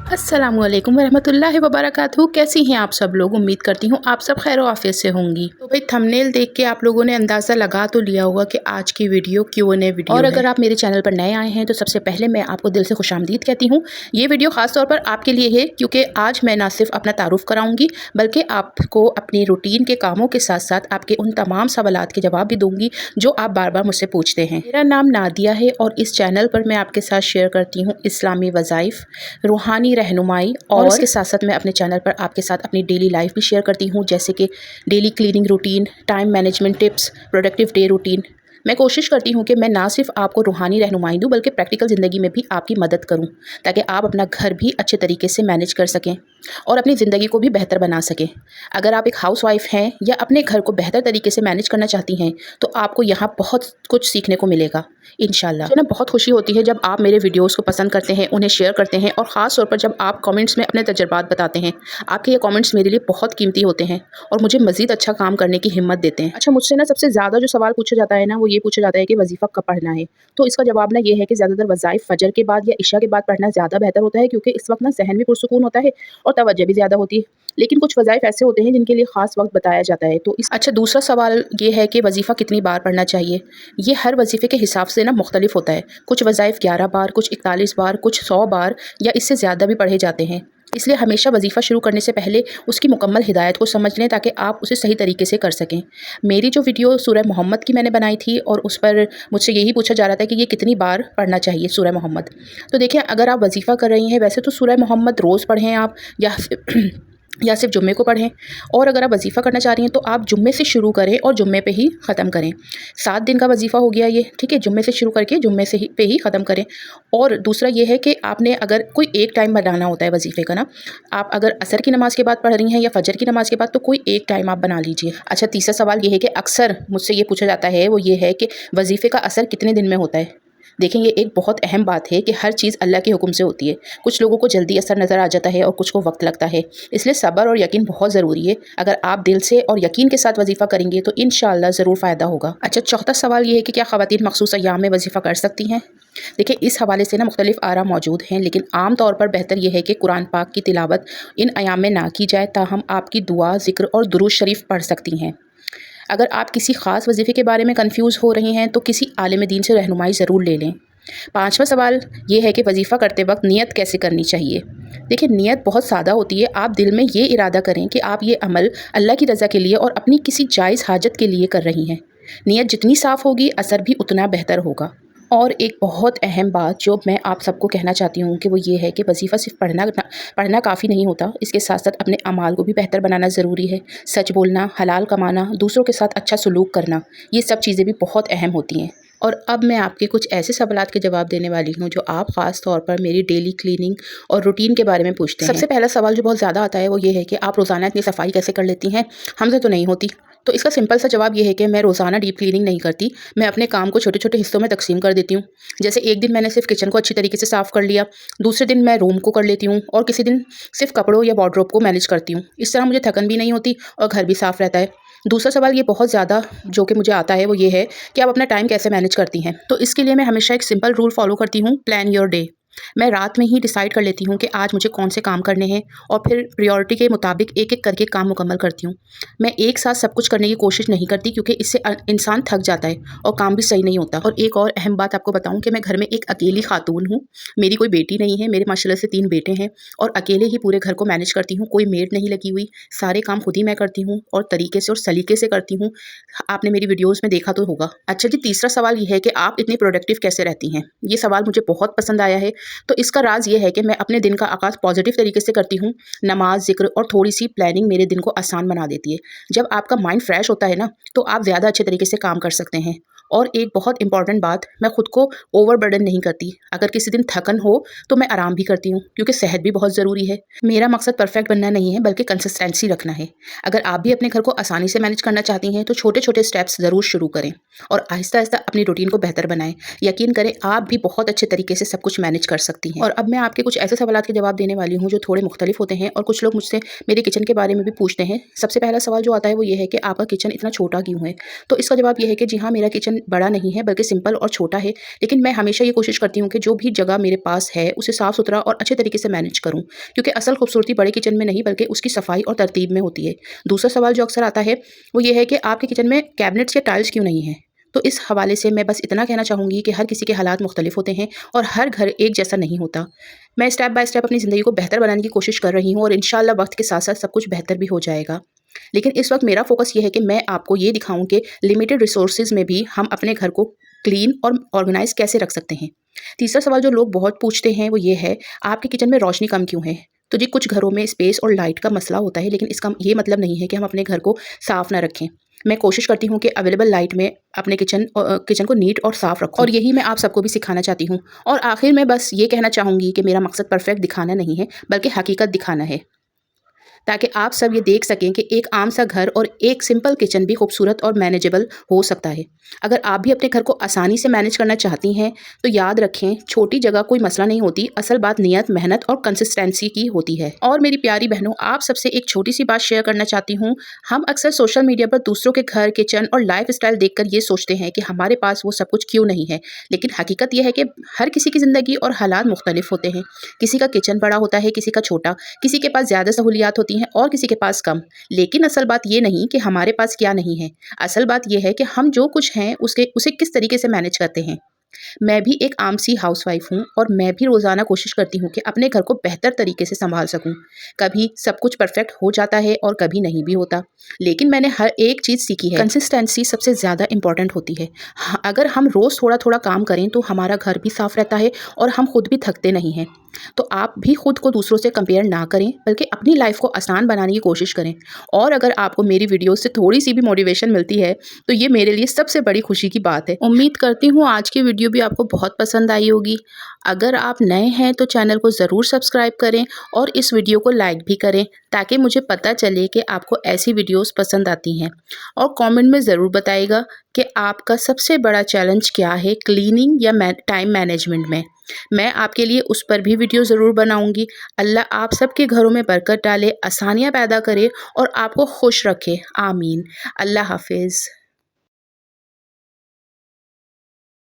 अस्सलामुअलैकुम वरहमतुल्लाहि वबरकातुहू। कैसी हैं आप सब लोग? उम्मीद करती हूँ आप सब खैर आफियत से होंगी। तो भाई थंबनेल देख के आप लोगों ने अंदाज़ा लगा तो लिया होगा कि आज की वीडियो Q&A वीडियो और अगर आप मेरे चैनल पर नए आए हैं तो सबसे पहले मैं आपको दिल से खुशामदीद कहती हूँ। ये वीडियो ख़ास तौर पर आपके लिए है क्योंकि आज मैं ना सिर्फ अपना तारुफ कराऊंगी बल्कि आपको अपनी रूटीन के कामों के साथ साथ आपके उन तमाम सवालात के जवाब भी दूंगी जो आप बार बार मुझसे पूछते हैं। मेरा नाम नादिया है और इस चैनल पर मैं आपके साथ शेयर करती हूँ इस्लामी वज़ाइफ, रूहानी रहनुमाई और इसके साथ साथ मैं अपने चैनल पर आपके साथ अपनी डेली लाइफ भी शेयर करती हूँ, जैसे कि daily cleaning routine, time management tips, productive day routine. मैं कोशिश करती हूँ कि मैं ना सिर्फ आपको रूहानी रहनुमाई दूँ बल्कि प्रैक्टिकल ज़िंदगी में भी आपकी मदद करूँ ताकि आप अपना घर भी अच्छे तरीके से मैनेज कर सकें और अपनी ज़िंदगी को भी बेहतर बना सकें। अगर आप एक हाउसवाइफ हैं या अपने घर को बेहतर तरीके से मैनेज करना चाहती हैं तो आपको यहाँ बहुत कुछ सीखने को मिलेगा इंशाल्लाह। मुझे ना बहुत खुशी होती है जब आप मेरे वीडियोस को पसंद करते हैं, उन्हें शेयर करते हैं और ख़ास तौर पर जब आप कमेंट्स में अपने तजुर्बात बताते हैं। आपके ये कमेंट्स मेरे लिए बहुत कीमती होते हैं और मुझे मज़ीद अच्छा काम करने की हिम्मत देते हैं। अच्छा, मुझसे ना सबसे ज़्यादा जो सवाल पूछा जाता है ना वो ये पूछा जाता है कि वजीफ़ा कब पढ़ना है। तो इसका जवाब ना ये है कि ज़्यादातर वज़ाइफ फ़जर के बाद या इशा के बाद पढ़ना ज़्यादा बेहतर होता है क्योंकि इस वक्त ना ज़हन भी पुरसुकून होता है और तवज्जो भी ज़्यादा होती है। लेकिन कुछ वज़ाइफ ऐसे होते हैं जिनके लिए ख़ास वक्त बताया जाता है। तो इस अच्छा, दूसरा सवाल ये है कि वजीफ़ा कितनी बार पढ़ना चाहिए। ये हर वजीफ़े के हिसाब से ना मुख्तलिफ होता है। कुछ वज़ाइफ 11 बार, कुछ 41 बार, कुछ 100 बार या इससे ज़्यादा भी पढ़े जाते हैं। इसलिए हमेशा वजीफ़ा शुरू करने से पहले उसकी मुकम्मल हिदायत को समझ लें ताकि आप उसे सही तरीके से कर सकें। मेरी जो वीडियो सूरह मोहम्मद की मैंने बनाई थी और उस पर मुझसे यही पूछा जा रहा था कि ये कितनी बार पढ़ना चाहिए सूरह मोहम्मद। तो देखिए, अगर आप वजीफ़ा कर रही हैं वैसे तो सूरह मोहम्मद रोज़ पढ़ें आप या सिर्फ जुम्मे को पढ़ें, और अगर आप वजीफ़ा करना चाह रही हैं तो आप जुम्मे से शुरू करें और जुम्मे पे ही ख़त्म करें। 7 दिन का वजीफ़ा हो गया ये, ठीक है। जुम्मे से शुरू करके जुम्मे से ही पे ही ख़त्म करें। और दूसरा ये है कि आपने अगर कोई एक टाइम बनाना होता है वजीफ़े का ना, आप अगर असर की नमाज़ के बाद पढ़ रही हैं या फ़जर की नमाज़ के बाद तो कोई एक टाइम आप बना लीजिए। अच्छा, तीसरा सवाल ये है कि अक्सर मुझसे ये पूछा जाता है, वो ये है कि वजीफ़े का असर कितने दिन में होता है। देखें, ये एक बहुत अहम बात है कि हर चीज़ अल्लाह के हुक्म से होती है। कुछ लोगों को जल्दी असर नज़र आ जाता है और कुछ को वक्त लगता है, इसलिए सब्र और यकीन बहुत ज़रूरी है। अगर आप दिल से और यकीन के साथ वजीफ़ा करेंगे तो इंशाअल्लाह ज़रूर फ़ायदा होगा। अच्छा, चौथा सवाल ये है कि क्या ख़वातीन मखसूस अय्याम में वजीफ़ा कर सकती हैं। देखिए, इस हवाले से ना मुख्तलिफ आरा मौजूद हैं, लेकिन आम तौर पर बेहतर यह है कि कुरान पाक की तिलावत इन अय्याम में ना की जाए, ताहम आपकी दुआ, ज़िक्र और दुरूद शरीफ पढ़ सकती हैं। अगर आप किसी ख़ास वजीफ़े के बारे में कन्फ्यूज़ हो रही हैं तो किसी आलिम दीन से रहनुमाई ज़रूर ले लें। पाँचवा सवाल ये है कि वजीफ़ा करते वक्त नियत कैसे करनी चाहिए। देखिए, नियत बहुत सादा होती है। आप दिल में ये इरादा करें कि आप ये अमल अल्लाह की रज़ा के लिए और अपनी किसी जायज़ हाजत के लिए कर रही हैं। नियत जितनी साफ़ होगी असर भी उतना बेहतर होगा। और एक बहुत अहम बात जो मैं आप सबको कहना चाहती हूँ कि वो ये है कि वजीफ़ा सिर्फ पढ़ना काफ़ी नहीं होता, इसके साथ साथ अपने अमाल को भी बेहतर बनाना ज़रूरी है। सच बोलना, हलाल कमाना, दूसरों के साथ अच्छा सलूक करना, ये सब चीज़ें भी बहुत अहम होती हैं। और अब मैं आपके कुछ ऐसे सवालात के जवाब देने वाली हूँ जो आप ख़ास तौर पर मेरी डेली क्लीनिंग और रूटीन के बारे में पूछते हैं। सबसे पहला सवाल जो बहुत ज़्यादा आता है वो ये है कि आप रोज़ाना इतनी सफाई कैसे कर लेती हैं, हमसे तो नहीं होती। तो इसका सिंपल सा जवाब ये है कि मैं रोज़ाना डीप क्लीनिंग नहीं करती। मैं अपने काम को छोटे छोटे हिस्सों में तकसीम कर देती हूँ। जैसे एक दिन मैंने सिर्फ किचन को अच्छी तरीके से साफ़ कर लिया, दूसरे दिन मैं रूम को कर लेती हूँ और किसी दिन सिर्फ कपड़ों या वार्डरोब को मैनेज करती हूँ। इस तरह मुझे थकन भी नहीं होती और घर भी साफ़ रहता है। दूसरा सवाल ये बहुत ज़्यादा जो कि मुझे आता है वो ये है कि आप अपना टाइम कैसे मैनेज करती हैं। तो इसके लिए मैं हमेशा एक सिंपल रूल फॉलो करती हूँ, प्लान योर डे। मैं रात में ही डिसाइड कर लेती हूँ कि आज मुझे कौन से काम करने हैं और फिर प्रायोरिटी के मुताबिक एक एक करके काम मुकम्मल करती हूँ। मैं एक साथ सब कुछ करने की कोशिश नहीं करती क्योंकि इससे इंसान थक जाता है और काम भी सही नहीं होता। और एक और अहम बात आपको बताऊँ कि मैं घर में एक अकेली खातून हूँ। मेरी कोई बेटी नहीं है, मेरे माशाल्लाह से 3 बेटे हैं और अकेले ही पूरे घर को मैनेज करती हूँ। कोई मेड नहीं लगी हुई, सारे काम खुद ही मैं करती हूँ और तरीके से और सलीके से करती हूँ। आपने मेरी वीडियोज़ में देखा तो होगा। अच्छा जी, तीसरा सवाल ये है कि आप इतनी प्रोडक्टिव कैसे रहती हैं। ये सवाल मुझे बहुत पसंद आया है। तो इसका राज ये है कि मैं अपने दिन का आगाज़ पॉजिटिव तरीके से करती हूँ। नमाज, ज़िक्र और थोड़ी सी प्लानिंग मेरे दिन को आसान बना देती है। जब आपका माइंड फ्रेश होता है ना तो आप ज़्यादा अच्छे तरीके से काम कर सकते हैं। और एक बहुत इंपॉर्टेंट बात, मैं खुद को ओवरबर्डन नहीं करती। अगर किसी दिन थकन हो तो मैं आराम भी करती हूँ क्योंकि सेहत भी बहुत ज़रूरी है। मेरा मकसद परफेक्ट बनना नहीं है बल्कि कंसिस्टेंसी रखना है। अगर आप भी अपने घर को आसानी से मैनेज करना चाहती हैं तो छोटे छोटे स्टेप्स ज़रूर शुरू करें और आहिस्ता आहिस्ता अपनी रूटीन को बेहतर बनाएं। यकीन करें, आप भी बहुत अच्छे तरीके से सब कुछ मैनेज कर सकती हैं। और अब मैं आपके कुछ ऐसे सवालों के जवाब देने वाली हूँ जो थोड़े मुख्तलिफ होते हैं और कुछ लोग मुझसे मेरे किचन के बारे में भी पूछते हैं। सबसे पहला सवाल जो आता है वो ये है कि आपका किचन इतना छोटा क्यों है? तो इसका जवाब ये है कि जी हाँ, मेरा किचन बड़ा नहीं है बल्कि सिंपल और छोटा है, लेकिन मैं हमेशा ये कोशिश करती हूँ कि जो भी जगह मेरे पास है उसे साफ़ सुथरा और अच्छे तरीके से मैनेज करूँ, क्योंकि असल खूबसूरती बड़े किचन में नहीं बल्कि उसकी सफाई और तरतीब में होती है। दूसरा सवाल जो अक्सर आता है वो ये है कि आपके किचन में कैबिनेट्स या टाइल्स क्यों नहीं हैं? तो इस हवाले से मैं बस इतना कहना चाहूँगी कि हर किसी के हालात मुख्तलिफ होते हैं और हर घर एक जैसा नहीं होता। मैं स्टेप बाय स्टेप अपनी ज़िंदगी को बेहतर बनाने की कोशिश कर रही हूँ और इंशाअल्लाह वक्त के साथ साथ सब कुछ बेहतर भी हो जाएगा। लेकिन इस वक्त मेरा फोकस ये है कि मैं आपको ये दिखाऊं कि लिमिटेड रिसोर्सेज में भी हम अपने घर को क्लीन और ऑर्गेनाइज कैसे रख सकते हैं। तीसरा सवाल जो लोग बहुत पूछते हैं वो ये है, आपके किचन में रोशनी कम क्यों है? तो जी, कुछ घरों में स्पेस और लाइट का मसला होता है, लेकिन इसका ये मतलब नहीं है कि हम अपने घर को साफ़ ना रखें। मैं कोशिश करती हूँ कि अवेलेबल लाइट में अपने किचन को नीट और साफ़ रखूँ, और यही मैं आप सबको भी सिखाना चाहती हूँ। और आखिर में बस ये कहना चाहूँगी कि मेरा मकसद परफेक्ट दिखाना नहीं है बल्कि हकीकत दिखाना है, ताकि आप सब ये देख सकें कि एक आम सा घर और एक सिंपल किचन भी खूबसूरत और मैनेजेबल हो सकता है। अगर आप भी अपने घर को आसानी से मैनेज करना चाहती हैं तो याद रखें, छोटी जगह कोई मसला नहीं होती, असल बात नियत, मेहनत और कंसिस्टेंसी की होती है। और मेरी प्यारी बहनों, आप सबसे एक छोटी सी बात शेयर करना चाहती हूँ। हम अक्सर सोशल मीडिया पर दूसरों के घर, किचन और लाइफ स्टाइल देखकर ये सोचते हैं कि हमारे पास वो सब कुछ क्यों नहीं है, लेकिन हकीकत यह है कि हर किसी की ज़िंदगी और हालात मुख्तलिफ होते हैं। किसी का किचन बड़ा होता है, किसी का छोटा, किसी के पास ज़्यादा सहूलियात होती हैं और किसी के पास कम। लेकिन असल बात ये नहीं कि हमारे पास क्या नहीं है, असल बात ये है कि हम जो कुछ हैं उसे किस तरीके से मैनेज करते हैं। मैं भी एक आम सी हाउसवाइफ हूँ और मैं भी रोज़ाना कोशिश करती हूँ कि अपने घर को बेहतर तरीके से संभाल सकूँ। कभी सब कुछ परफेक्ट हो जाता है और कभी नहीं भी होता, लेकिन मैंने हर एक चीज़ सीखी है, कंसिस्टेंसी सबसे ज़्यादा इंपॉर्टेंट होती है। हाँ, अगर हम रोज़ थोड़ा थोड़ा काम करें तो हमारा घर भी साफ़ रहता है और हम खुद भी थकते नहीं हैं। तो आप भी खुद को दूसरों से कंपेयर ना करें बल्कि अपनी लाइफ को आसान बनाने की कोशिश करें। और अगर आपको मेरी वीडियो से थोड़ी सी भी मोटिवेशन मिलती है तो ये मेरे लिए सबसे बड़ी खुशी की बात है। उम्मीद करती हूँ आज की वीडियो भी आपको बहुत पसंद आई होगी। अगर आप नए हैं तो चैनल को ज़रूर सब्सक्राइब करें और इस वीडियो को लाइक भी करें, ताकि मुझे पता चले कि आपको ऐसी वीडियोस पसंद आती हैं। और कमेंट में ज़रूर बताइएगा कि आपका सबसे बड़ा चैलेंज क्या है क्लीनिंग या टाइम मैनेजमेंट में। मैं आपके लिए उस पर भी वीडियो ज़रूर बनाऊंगी। अल्लाह आप सबके घरों में बरकत डाले, आसानियाँ पैदा करे और आपको खुश रखे। आमीन। अल्लाह हाफिज़।